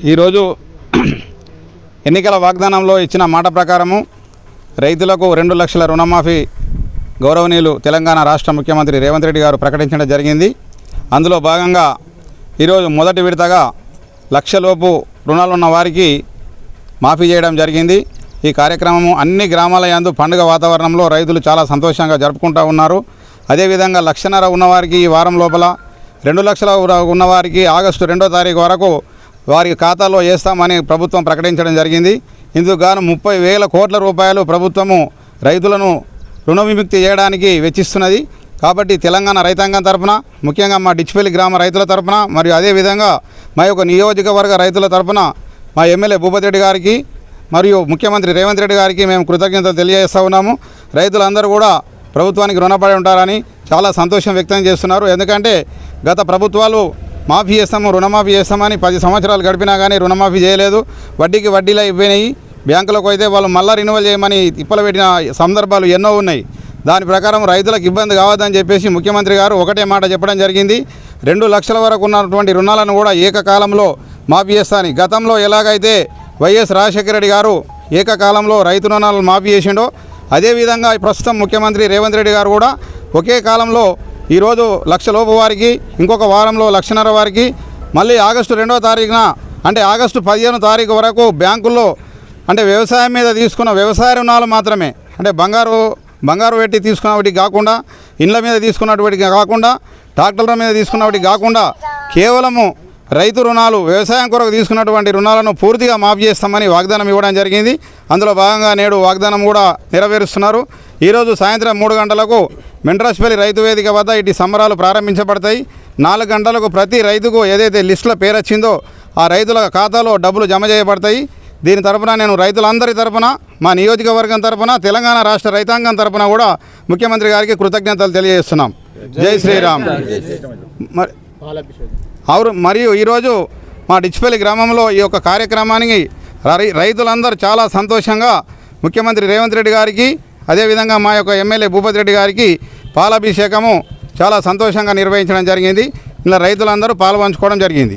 ఈరోజు ఎన్నికల వాగ్దానంలో ఇచ్చిన మాట ప్రకారము రైతులకు 2 లక్షల రుణమాఫీ గౌరవనీయులు తెలంగాణ రాష్ట్ర ముఖ్యమంత్రి రేవంత్ రెడ్డి గారు ప్రకటించడం జరిగింది. అందులో భాగంగా ఈరోజు మొదటి విడతగా 1 లక్షలోపు రుణాలున్న వారికి మాఫీ చేయడం జరిగింది. ఈ కార్యక్రమము అన్ని గ్రామాల యందు పండుగ వాతావరణంలో రైతులు చాలా సంతోషంగా జరుపుకుంటూ ఉన్నారు. అదేవిధంగా 1.5 లక్ష ఉన్నవారికి ఈ వారం లోపల, 2 లక్షల ఉన్నవారికి ఆగస్టు 2వ తారీఖు వరకు వారి ఖాతాలో వేస్తామని ప్రభుత్వం ప్రకటించడం జరిగింది. ఇందుకు గాను 30,000 కోట్ల రూపాయలు ప్రభుత్వము రైతులను రుణ విముక్తి చేయడానికి వెచ్చిస్తున్నది. కాబట్టి తెలంగాణ రైతాంగం తరపున, ముఖ్యంగా మా డిచ్పల్లి గ్రామ రైతుల తరపున మరియు అదేవిధంగా మా యొక్క నియోజకవర్గ రైతుల తరపున మా ఎమ్మెల్యే భూపతి రెడ్డి గారికి మరియు ముఖ్యమంత్రి రేవంత్ రెడ్డి గారికి మేము కృతజ్ఞతలు తెలియజేస్తూ ఉన్నాము. రైతులందరూ కూడా ప్రభుత్వానికి రుణపడి ఉంటారని చాలా సంతోషం వ్యక్తం చేస్తున్నారు. ఎందుకంటే గత ప్రభుత్వాలు మాఫీ చేస్తాము, రుణమాఫీ చేస్తామని 10 సంవత్సరాలు గడిపినా కానీ రుణమాఫీ చేయలేదు. వడ్డీకి వడ్డీలు అయిపోయినాయి. బ్యాంకులకు అయితే వాళ్ళు మళ్ళీ రెన్యువల్ చేయమని తిప్పలు పెట్టిన సందర్భాలు ఎన్నో ఉన్నాయి. దాని ప్రకారం రైతులకు ఇబ్బంది కావద్దని చెప్పేసి ముఖ్యమంత్రి గారు ఒకటే మాట చెప్పడం జరిగింది. 2 లక్షల వరకు ఉన్నటువంటి రుణాలను కూడా ఏకకాలంలో మాఫీ చేస్తానని. గతంలో ఎలాగైతే వైఎస్ రాజశేఖర రెడ్డి గారు ఏకకాలంలో రైతు రుణాలను మాఫీ చేసిండో అదేవిధంగా ప్రస్తుతం ముఖ్యమంత్రి రేవంత్ రెడ్డి గారు కూడా ఒకే కాలంలో ఈరోజు 1 లక్షలోపు వారికి, ఇంకొక వారంలో 1.5 లక్ష వారికి, మళ్ళీ ఆగస్టు 2వ తారీఖున అంటే ఆగస్టు 15వ తారీఖు వరకు బ్యాంకుల్లో అంటే వ్యవసాయం మీద తీసుకున్న వ్యవసాయ రుణాలు మాత్రమే, అంటే బంగారు పెట్టి తీసుకున్నవాటికి కాకుండా, ఇండ్ల మీద తీసుకున్నటువంటికి కాకుండా, ట్రాక్టర్ల మీద తీసుకున్నవాటికి కాకుండా కేవలము రైతు రుణాలు, వ్యవసాయం కొరకు తీసుకున్నటువంటి రుణాలను పూర్తిగా మాఫీ చేస్తామని వాగ్దానం ఇవ్వడం జరిగింది. అందులో భాగంగా నేడు వాగ్దానం కూడా నెరవేరుస్తున్నారు. ఈరోజు సాయంత్రం 3 గంటలకు మెంట్రాస్పల్లి రైతు వేదిక వద్ద ఇటు సంబరాలు ప్రారంభించబడతాయి. 4 గంటలకు ప్రతి రైతుకు ఏదైతే లిస్టులో పేరు వచ్చిందో ఆ రైతుల ఖాతాలో డబ్బులు జమ చేయబడతాయి. దీని తరపున నేను రైతులందరి తరపున, మా నియోజకవర్గం తరపున, తెలంగాణ రాష్ట్ర రైతాంగం తరపున కూడా ముఖ్యమంత్రి గారికి కృతజ్ఞతలు తెలియజేస్తున్నాం. జై శ్రీరామ్. మరియు ఈరోజు మా డిచ్పల్లి గ్రామంలో ఈ యొక్క కార్యక్రమానికి రైతులందరూ చాలా సంతోషంగా ముఖ్యమంత్రి రేవంత్ రెడ్డి గారికి, అదేవిధంగా మా యొక్క ఎమ్మెల్యే భూపతి రెడ్డి గారికి పాలాభిషేకము చాలా సంతోషంగా నిర్వహించడం జరిగింది. ఇలా రైతులందరూ పాల్పంచుకోవడం జరిగింది.